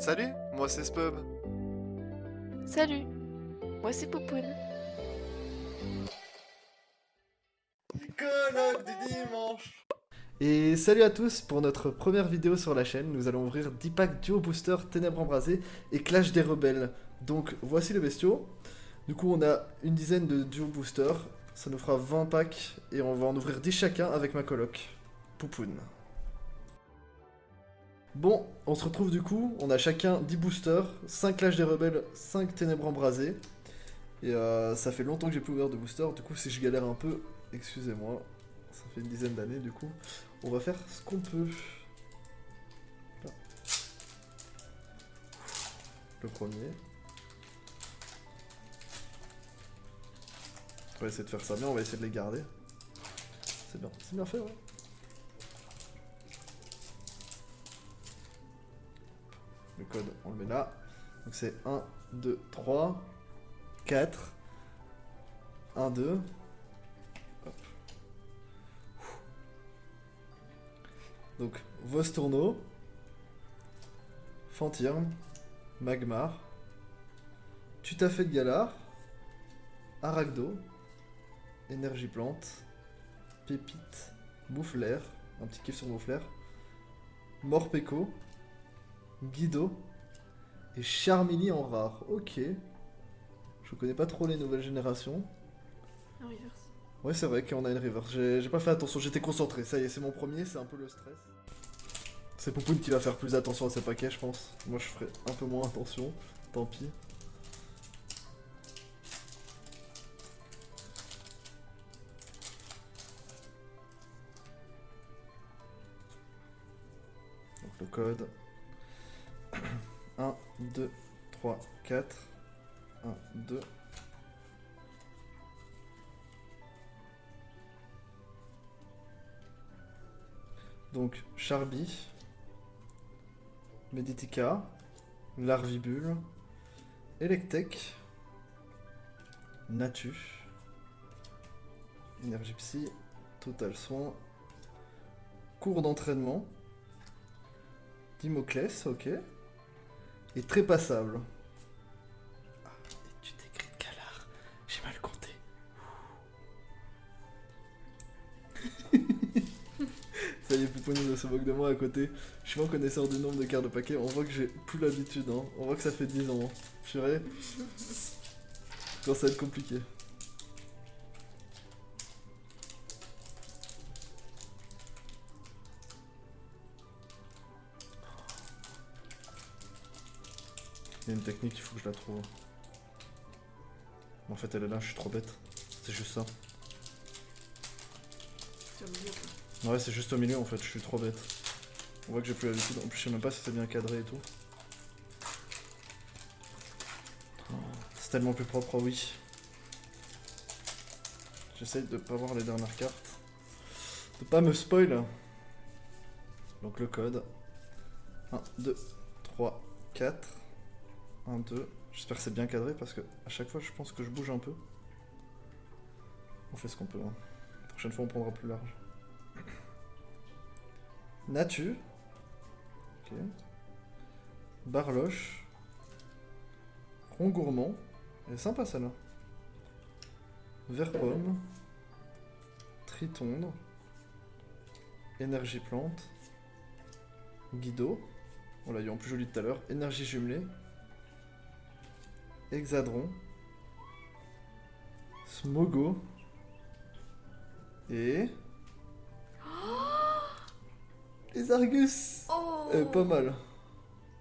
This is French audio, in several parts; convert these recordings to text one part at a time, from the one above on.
Salut, moi c'est Spub. Salut, moi c'est Poupoune. Colloque du dimanche. Et salut à tous pour notre première vidéo sur la chaîne. Nous allons ouvrir 10 packs Duo Booster, Ténèbres Embrasées et Clash des Rebelles. Donc voici les bestiaux. Du coup on a une dizaine de Duo Booster. Ça nous fera 20 packs et on va en ouvrir 10 chacun avec ma coloc, Poupoune. Bon, on se retrouve du coup, on a chacun 10 boosters, 5 Clash des Rebelles, 5 Ténèbres Embrasées. Et ça fait longtemps que j'ai plus ouvert de booster, du coup si je galère un peu, excusez-moi. Ça fait une dizaine d'années du coup. On va faire ce qu'on peut. Là. Le premier. On va essayer de faire ça bien, on va essayer de les garder. C'est bien fait, ouais. Le code, on le met là. Donc c'est 1, 2, 3, 4, 1, 2. Hop. Donc Vostourno, Fantirm, Magmar, Tutafet de Galar, Aragdo, Énergie Plante, Pépite, Mouflair, un petit kiff sur Mouflair, Morpeko, Guido et Charmini en rare. Ok. Je connais pas trop les nouvelles générations. En reverse. Ouais, c'est vrai qu'on a une reverse. J'ai pas fait attention, j'étais concentré. Ça y est, c'est mon premier, c'est un peu le stress. C'est Poupoune qui va faire plus attention à ses paquets, je pense. Moi, je ferai un peu moins attention. Tant pis. Donc le code. 1, 2, 3, 4. 1, 2. Donc Charby, Meditica, Larvibule, Electek, Natu, Énergie Psy, Total Soin, Cours d'entraînement, Dimoclès, ok, et Trépassable. Ah, étude écrite de Galar, j'ai mal compté. Ça y est, Poupoune se moque de moi à côté. Je suis pas connaisseur du nombre de cartes de paquets. On voit que j'ai plus l'habitude, hein. On voit que ça fait 10 ans. Purée. Quand ça va être compliqué. Il y a une technique, il faut que je la trouve. En fait, elle est là, je suis trop bête. C'est juste ça. C'est au milieu quoi. Ouais, c'est juste au milieu en fait, je suis trop bête. On voit que j'ai plus l'habitude. En plus, je sais même pas si c'est bien cadré et tout. Oh, c'est tellement plus propre, oh oui. J'essaye de pas voir les dernières cartes. De pas me spoil. Donc le code. 1, 2, 3, 4. 1, 2. J'espère que c'est bien cadré parce que à chaque fois je pense que je bouge un peu. On fait ce qu'on peut. Hein. La prochaine fois on prendra plus large. Natu. Ok. Barloche. Rongourmand. Elle est sympa celle-là. Vert-pomme. Tritondre. Énergie plante. Guido. On l'a eu en plus joli tout à l'heure. Énergie jumelée. Hexadron. Smogo. Et... Les Argus. Oh Pas mal.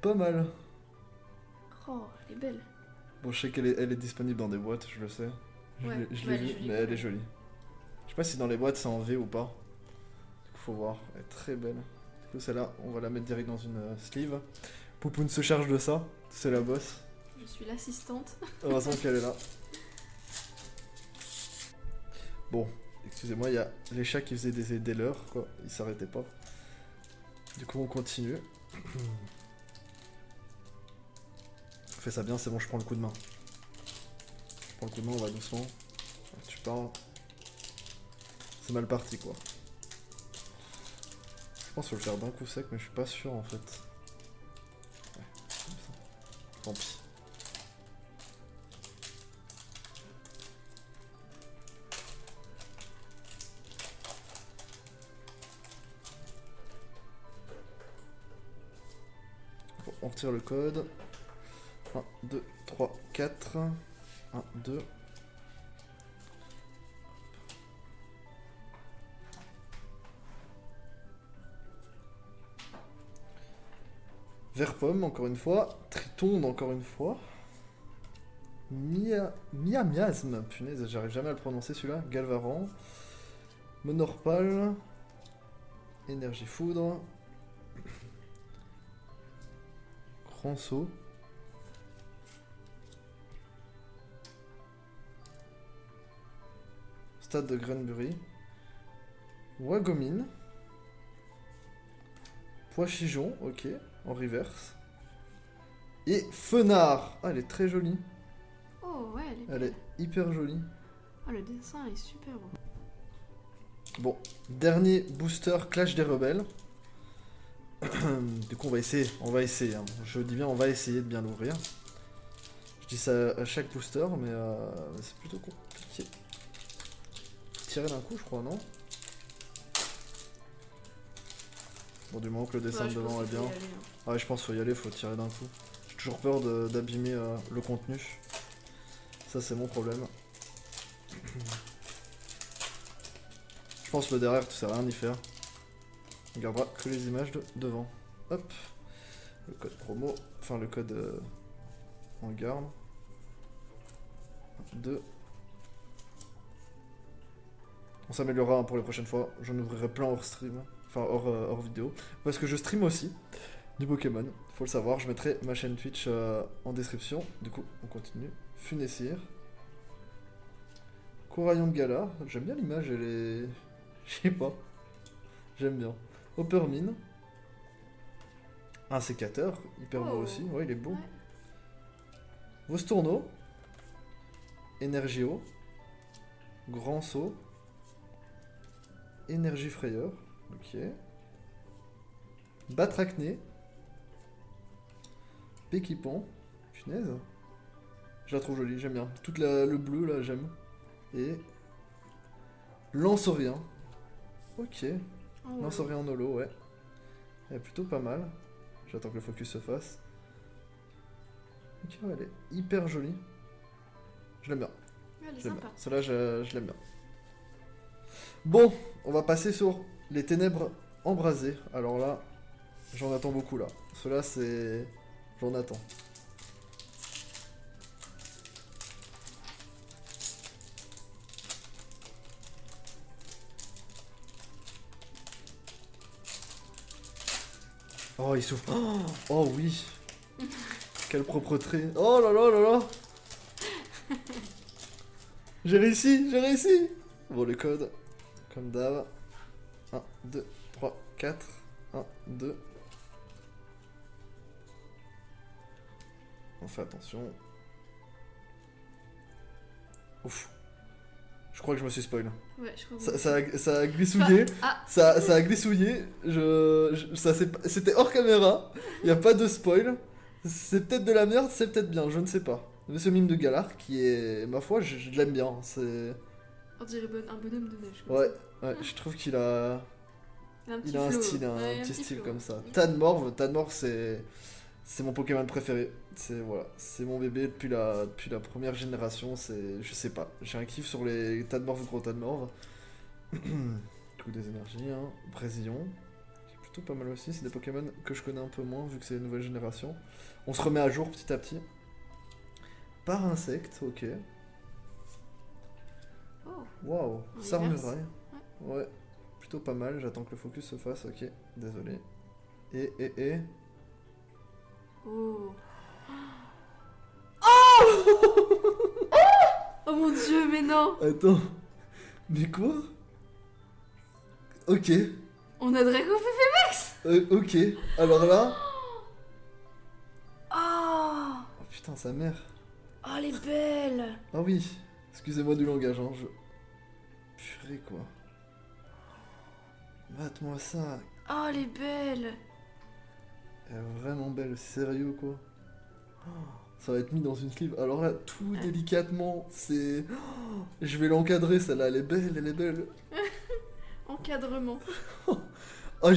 Pas mal. Oh, elle est belle. Bon, je sais qu'elle est disponible dans des boîtes, je le sais. Ouais, Je ouais, l'ai elle est vu, jolie, mais elle ouais. est jolie. Je sais pas si dans les boîtes c'est en V ou pas. Du coup, faut voir. Elle est très belle. Du coup, celle-là, on va la mettre direct dans une sleeve. Poupoune se charge de ça. C'est la boss. Je suis l'assistante. Heureusement qu'elle est là. Bon, excusez-moi, il y a les chats qui faisaient des leurs, quoi. Ils s'arrêtaient pas. Du coup, on continue. On fait ça bien, c'est bon, je prends le coup de main. Je prends le coup de main, on va doucement. Tu parles. C'est mal parti, quoi. Je pense qu'il faut le faire d'un coup sec, mais je suis pas sûr, en fait. Ouais. Tant pis. Bon, on retire le code. 1, 2, 3, 4. 1, 2. Vert pomme, encore une fois. Tritonde, encore une fois. Miasme, punaise, j'arrive jamais à le prononcer celui-là. Galvaran. Monorpal. Énergie foudre. Grand saut. Stade de Granbury. Wagomine. Pois-chichon, ok, en reverse. Et Fenard. Ah, elle est très jolie. Oh ouais, elle est Elle belle. est hyper jolie. Oh, le dessin est super beau. Bon, dernier booster Clash des Rebelles. Du coup, on va essayer. Hein. Je dis bien, on va essayer de bien l'ouvrir. Je dis ça à chaque booster, mais c'est plutôt compliqué. Tirer d'un coup, je crois, non? Bon, du moment que le dessin Ouais, de je pense devant est qu'il faut bien. y aller, hein. Ah ouais, je pense qu'il faut y aller, faut tirer d'un coup. J'ai toujours peur d'abîmer le contenu. Ça, c'est mon problème. Je pense que le derrière, tu sais rien y faire. On gardera que les images de devant. Hop. Le code promo. Enfin, le code en garde. 2. On s'améliorera pour les prochaines fois. J'en ouvrirai plein hors stream. Enfin, hors vidéo. Parce que je stream aussi du Pokémon. Faut le savoir. Je mettrai ma chaîne Twitch en description. Du coup, on continue. Funessir. Coraillon de Galar. J'aime bien l'image. Elle est... Je sais pas. J'aime bien. Hoppermine. Un sécateur. Hyper beau Oh. aussi. Ouais, il est beau. Ouais. Vostourneau. Energio. Grand saut. Énergie frayeur. Ok. Batracné. Péquipon. Punaise. Je la trouve jolie, j'aime bien. Tout le bleu là, j'aime. Et. Lanceorien. Ok. Oh, ouais. Lanceorien en holo, ouais. Elle est plutôt pas mal. J'attends que le focus se fasse. Ok, ouais, elle est hyper jolie. Je l'aime bien. Ouais, elle est Je l'aime bien. sympa. Celle-là, je l'aime bien. Bon, on va passer sur les ténèbres embrasées. Alors là, j'en attends beaucoup là. Cela, c'est... J'en attends. Oh, il souffle. Oh, oh oui. Quelle propreté. Oh là là là là. J'ai réussi, j'ai réussi. Bon, le code, comme d'hab. 1, 2, 3, 4. 1, 2. On fait attention. Ouf. Je crois que je me suis spoil. Ouais, je crois que Ça a glissouillé. Ah, Ça a glissouillé. C'était hors caméra. Il a pas de spoil. C'est peut-être de la merde, c'est peut-être bien, je ne sais pas. Mais ce mime de Galar qui est, ma foi, je l'aime bien. C'est... on dirait un bonhomme de neige. Comme Ouais, ça. ouais, je trouve qu'il a... Il Il a un flow. style, Ouais, un petit style flow. comme ça. Il- Tadmorph, c'est mon Pokémon préféré. C'est voilà, c'est mon bébé depuis la première génération. C'est, je sais pas, j'ai un kiff sur les Tadmorph, gros Tadmorph. Coup des énergies, hein. Brésillon, qui est plutôt pas mal aussi. C'est des Pokémon que je connais un peu moins vu que c'est les nouvelles générations. On se remet à jour petit à petit. Par insecte, ok. Oh, Waouh, En Sarmuraille. Ouais, plutôt pas mal. J'attends que le focus se fasse. Ok, désolé. Et. oh. Oh mon dieu, mais non. Attends. Mais quoi? Ok. On a Draco Féfé. Ok. Alors là. Oh. Oh putain, sa mère. Oh, elle est belle. Ah oui. Excusez-moi du langage, hein. Purée, quoi. Mate-moi ça. Oh, elle est belle. Elle est vraiment belle. Sérieux, quoi. Ça va être mis dans une sleeve. Alors là, tout délicatement, c'est... Oh, je vais l'encadrer, celle-là, elle est belle, elle est belle. Encadrement. Oh,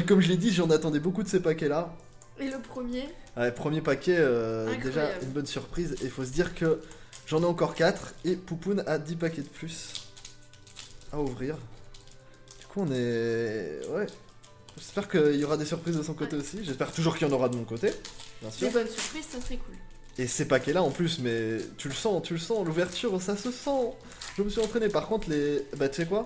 comme je l'ai dit, j'en attendais beaucoup de ces paquets-là. Et le premier? Ouais, premier paquet, déjà Incroyable. une bonne surprise. Et il faut se dire que j'en ai encore 4 et Poupoune a 10 paquets de plus à ouvrir. Du coup, on est... Ouais. J'espère qu'il y aura des surprises de son côté aussi. J'espère toujours qu'il y en aura de mon côté, bien sûr. Des bonnes surprises, ça serait cool. Et ces paquets-là en plus, mais tu le sens, l'ouverture, ça se sent. Je me suis entraîné. Par contre, les... Bah, tu sais quoi?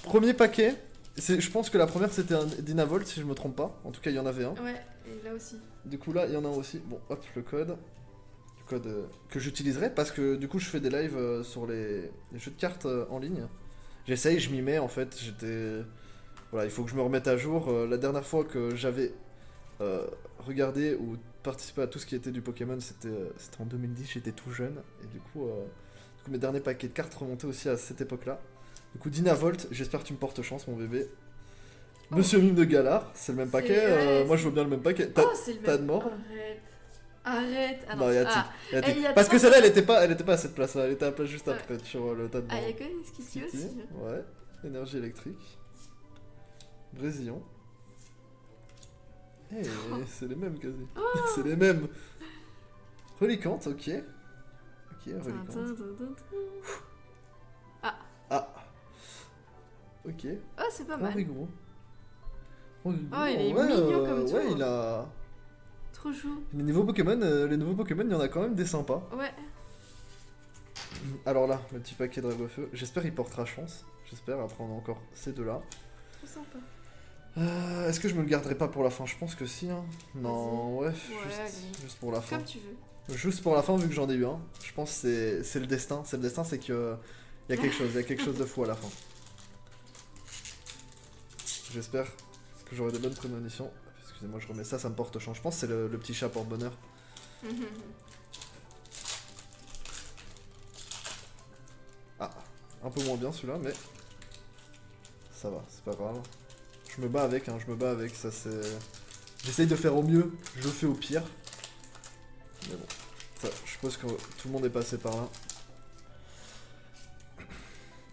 Premier paquet, je pense que la première c'était un Dynavolt si je me trompe pas. En tout cas, il y en avait un. Ouais, et là aussi. Du coup, là, il y en a un aussi. Bon, hop, le code. Le code que j'utiliserai parce que du coup, je fais des lives sur les jeux de cartes en ligne. J'essaye, je m'y mets en fait. Voilà, il faut que je me remette à jour. La dernière fois que j'avais regardé ou participé à tout ce qui était du Pokémon, c'était en 2010, j'étais tout jeune. Et du coup, mes derniers paquets de cartes remontaient aussi à cette époque-là. Du coup, Dynavolt, j'espère que tu me portes chance, mon bébé. Oh. Monsieur Mime de Galar, c'est le même C'est- paquet. ouais, moi, je veux bien le même paquet. Oh, c'est le t'as même. de mort. Arrête. Arrête. Ah non, Non, il y a ah. tic, y a tic. il y a Parce que trois- celle-là, elle était pas à cette place-là. Elle était à la place juste Ouais. après, sur le tas de Ah, il y a mort. que une Skitty aussi. Ouais. Énergie électrique. Brésillon. Eh, c'est les mêmes quasi. C'est les mêmes. Relicante, ok. Ok, relicante. Tin, tin, tin, tin. Ah. Ok. Oh, c'est pas mal. Rorigo. Rorigo, Oh, il est ouais, mignon comme tout. Ouais, il a... Trop chou. Les nouveaux Pokémon, il y en a quand même des sympas. Ouais. Alors là, le petit paquet de Dragofeu, j'espère il portera chance. J'espère, après on a encore ces deux-là. Trop sympa. Est-ce que je me le garderai pas pour la fin? Je pense que si. Hein. Non, ouais, allez. juste pour la fin. Comme tu veux. Juste pour la fin, vu que j'en ai eu un. Je pense que c'est le destin. C'est le destin, c'est que il y a quelque chose de fou à la fin. J'espère que j'aurai de bonnes prémonitions. Excusez-moi, je remets ça, ça me porte chance. Je pense que c'est le petit chat porte-bonheur. Ah, un peu moins bien celui-là, mais ça va, c'est pas grave. Je me bats avec, ça c'est... J'essaye de faire au mieux, je le fais au pire. Mais bon, ça, je suppose que tout le monde est passé par là.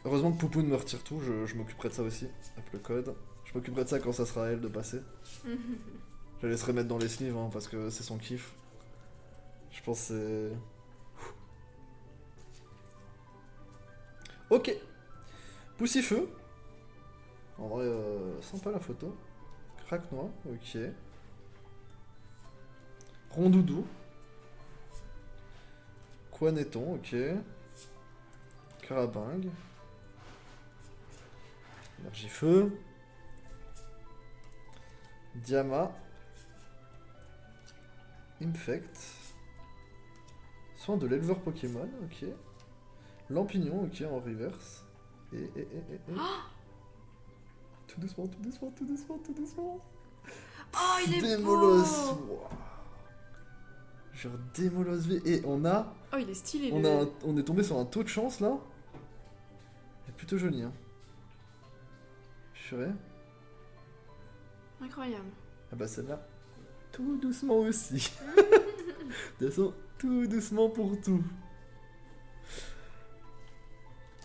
Heureusement que Poupoune me retire tout, je m'occuperai de ça aussi, avec le code. Je m'occuperai de ça quand ça sera à elle de passer. Je la laisserai mettre dans les sleeves, hein, parce que c'est son kiff. Je pense que c'est... Ok. Poussifeu. En vrai, sympa la photo. Craque noir, ok. Rondoudou. Quaneton, ok. Carabingue. Énergie-feu. Diama. Infect. Soin de l'éleveur Pokémon, ok. Lampignon, ok, en reverse. Et. Tout doucement, tout doucement, tout doucement, tout doucement. Oh, il est Démolos. beau. Wow. Genre Démolos V. Et on a. Oh, il est stylé. On est tombé sur un taux de chance là. C'est plutôt joli, hein. Purée. Incroyable. Ah bah celle-là. Tout doucement aussi. De toute façon, tout doucement pour tout.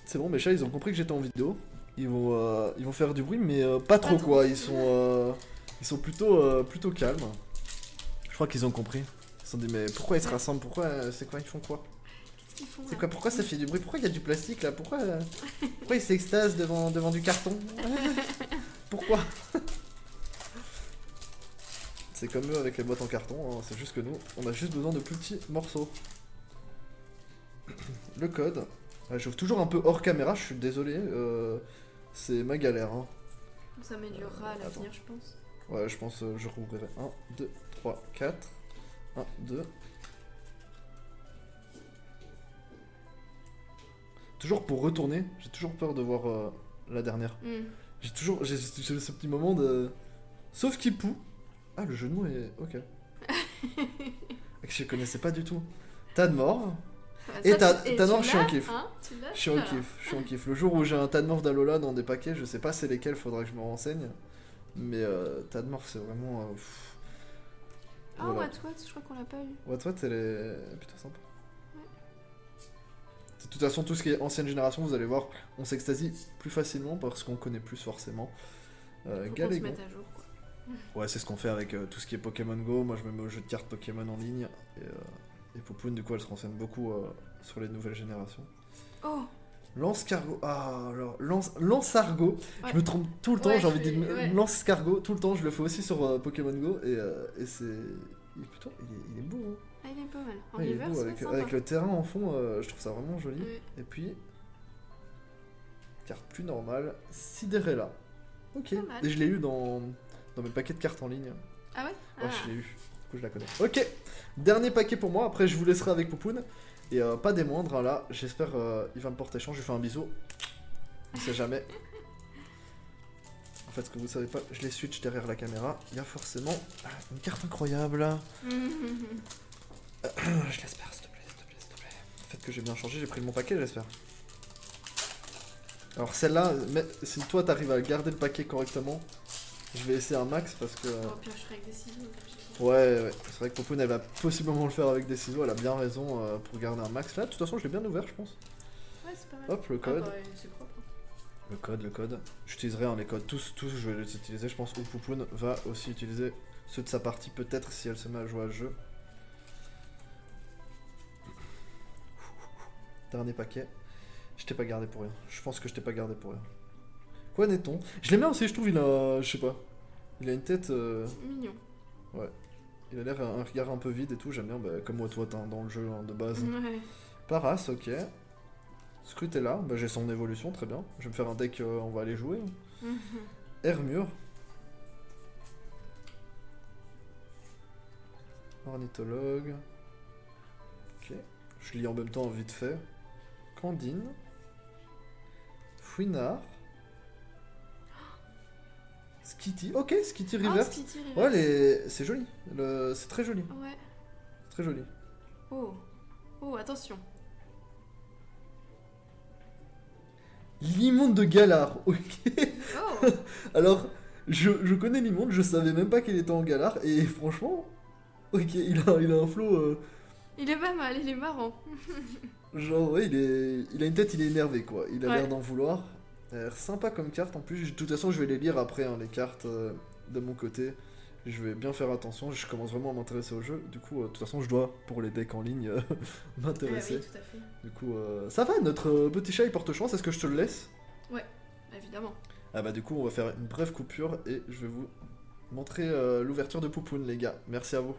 C'est bon, mes chats, ils ont compris que j'étais en vidéo. Ils vont faire du bruit, mais pas trop trop. quoi. Ils sont plutôt calmes. Je crois qu'ils ont compris. Ils se sont dit, mais pourquoi ils se rassemblent? Pourquoi? C'est quoi? Ils font quoi? Qu'est-ce qu'ils font C'est là quoi? Pourquoi ça fait du bruit? Pourquoi il y a du plastique là? Pourquoi ils s'extasent devant du carton? Pourquoi? C'est comme eux avec les boîtes en carton, hein. C'est juste que nous, on a juste besoin de plus petits morceaux. Le code. Ouais, j'ouvre toujours un peu hors caméra, je suis désolé. C'est ma galère. Hein. On s'améliorera à l'avenir, attends. je pense. Ouais, je pense je rouvrirai 1, 2, 3, 4. 1, 2. Toujours pour retourner, j'ai toujours peur de voir la dernière. J'ai ce petit moment de... Sauf Kipou. Ah, le jeu de mots est... Ok. Je connaissais pas du tout. Tas de morts. Et t'as noir, je suis en kiff. Hein, Je suis en kiff. Le jour où j'ai un tas de morts d'Alola dans des paquets, je sais pas c'est lesquels, faudra que je me renseigne. Mais tas de morts, c'est vraiment... Ah, Voilà. What, je crois qu'on l'a pas eu. What, elle est plutôt sympa. Ouais. De toute façon, tout ce qui est ancienne génération, vous allez voir, on s'extasie plus facilement parce qu'on connaît plus forcément. Faut qu'on se Galégon. mette à jour, quoi. Ouais, c'est ce qu'on fait avec tout ce qui est Pokémon Go. Moi, je me mets au jeu de cartes Pokémon en ligne. Et Poupoune, du coup, elle se renseigne beaucoup sur les nouvelles générations. Oh! Lance-cargo. Ah, alors, lance-argot. Ouais. Je me trompe tout le temps, Ouais, j'ai envie de je dire fais- ouais. lance-cargo. Tout le temps, je le fais aussi sur Pokémon Go. Et c'est. Il est plutôt. Il est beau, hein. Ah, il est pas mal. En Ouais, il est hiver, beau, c'est avec, sympa. avec le terrain en fond, je trouve ça vraiment joli. Ouais. Et puis. Carte plus normale. Cinderella. Ok. Pas mal. Et je l'ai eu dans mes paquets de cartes en ligne. Ah ouais? Ouais, Ah. je l'ai eu. Du coup, je la connais. Ok. Dernier paquet pour moi. Après, je vous laisserai avec Poupoune. Et pas des moindres, hein, là. J'espère il va me porter chance. Je lui fais un bisou. On sait jamais. En fait, ce que vous savez pas, je les switch derrière la caméra. Il y a forcément une carte incroyable. Je l'espère, s'il te plaît, s'il te plaît, s'il te plaît. Faites que j'ai bien changé, j'ai pris mon paquet, j'espère. Alors celle-là, si toi t'arrives à garder le paquet correctement, je vais essayer un max parce que... Oh, puis je ferai avec des ciseaux. Ouais, c'est vrai que Poupoune elle va possiblement le faire avec des ciseaux, elle a bien raison pour garder un max. Là, de toute façon, je l'ai bien ouvert, je pense. Ouais, c'est pas mal. Hop, le Ah, code. bah, c'est propre. Le code. J'utiliserai les codes, tous je vais les utiliser, je pense. Ou Poupoune va aussi utiliser ceux de sa partie, peut-être si elle se met à jouer à ce jeu. Dernier paquet. Je t'ai pas gardé pour rien. Je pense que je t'ai pas gardé pour rien. Quoi n'est-on? Je l'aime bien aussi, je trouve, il a... Je sais pas. Il a une tête... Mignon. Il a l'air un regard un peu vide et tout, j'aime bien, bah, comme moi toi dans le jeu hein, de base. Ouais. Paras, ok. Scrutella, bah, j'ai son évolution, très bien. Je vais me faire un deck, on va aller jouer. Hermure. Ornithologue. Ok. Je lis en même temps vite fait. Candine. Fouinard. Skitty. Ok, Skitty Oh, Reverse. Skitty Ouais, Reverse. c'est joli. C'est très joli. Ouais. Très joli. Oh. Oh, attention. L'immonde de Galar. Ok. Oh. Alors, je connais l'immonde, je savais même pas qu'il était en Galar. Et franchement, ok, il a un flow. Il est pas mal, il est marrant. Genre, ouais, il a une tête, il est énervé quoi. Il a Ouais. l'air d'en vouloir. Il a l'air sympa comme carte en plus. De toute façon, je vais les lire après, hein, les cartes de mon côté. Je vais bien faire attention. Je commence vraiment à m'intéresser au jeu. Du coup, de toute façon, je dois, pour les decks en ligne, Ah m'intéresser. oui, tout à fait. Du coup, ça va, notre petit chat il porte chance. Est-ce que je te le laisse? Évidemment. Ah bah, du coup, on va faire une brève coupure et je vais vous montrer l'ouverture de Poupoune, les gars. Merci à vous.